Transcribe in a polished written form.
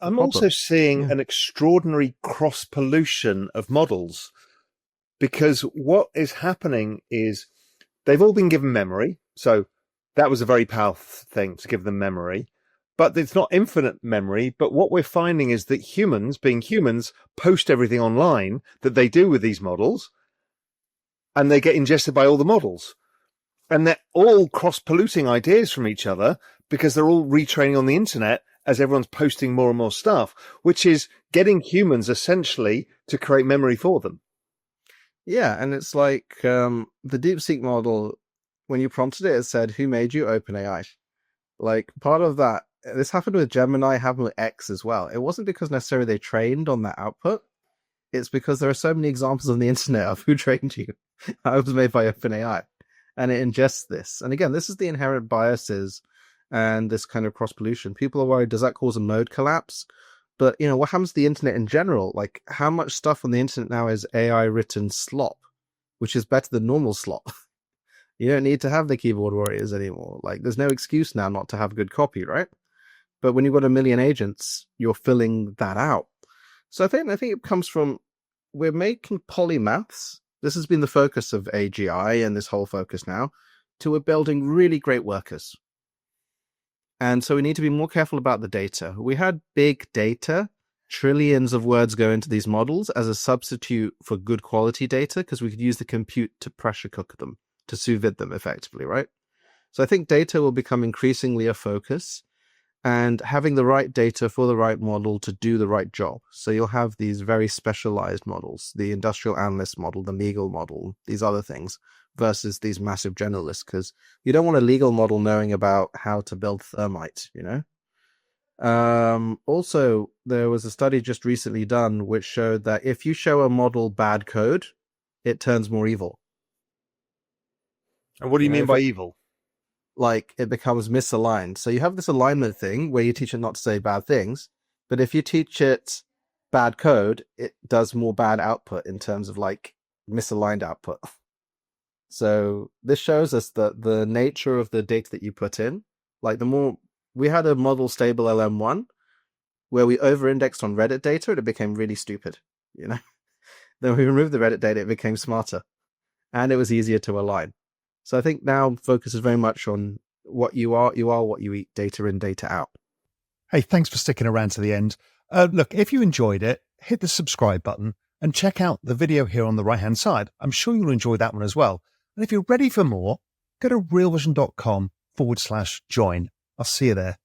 I'm also seeing an extraordinary cross-pollution of models, because what is happening is they've all been given memory. So that was a very powerful thing to give them memory. But it's not infinite memory. But what we're finding is that humans, being humans, post everything online that they do with these models, and they get ingested by all the models. And they're all cross-polluting ideas from each other because they're all retraining on the internet as everyone's posting more and more stuff, which is getting humans essentially to create memory for them. Yeah, and it's like the DeepSeek model, when you prompted it, it said, "Who made you? OpenAI." Like, part of that, this happened with Gemini, happened with X as well. It wasn't because necessarily they trained on that output. It's because there are so many examples on the internet of who trained you. It was made by OpenAI. And it ingests this. And again, this is the inherent biases and this kind of cross-pollution. People are worried, does that cause a mode collapse? But, what happens to the internet in general? Like, how much stuff on the internet now is AI-written slop, which is better than normal slop? You don't need to have the keyboard warriors anymore. Like, there's no excuse now not to have good copy, right? But when you've got a million agents, you're filling that out. So I think it comes from, we're making polymaths. This has been the focus of AGI and this whole focus now, to we're building really great workers. And so we need to be more careful about the data. We had big data, trillions of words go into these models as a substitute for good quality data, because we could use the compute to pressure cook them, to sous vide them effectively, right? So I think data will become increasingly a focus, and having the right data for the right model to do the right job. So you'll have these very specialized models, the industrial analyst model, the legal model, these other things, versus these massive generalists, because you don't want a legal model knowing about how to build thermite, Also, there was a study just recently done which showed that if you show a model bad code, it turns more evil. And what do you mean by evil? Like, it becomes misaligned. So you have this alignment thing where you teach it not to say bad things, but if you teach it bad code, it does more bad output in terms of like misaligned output. So this shows us that the nature of the data that you put in, like we had a model stable LM1 where we over-indexed on Reddit data and it became really stupid, Then we removed the Reddit data, it became smarter and it was easier to align. So I think now focus is very much on what you are what you eat, data in, data out. Hey, thanks for sticking around to the end. Look, if you enjoyed it, hit the subscribe button and check out the video here on the right-hand side. I'm sure you'll enjoy that one as well. And if you're ready for more, go to realvision.com/join. I'll see you there.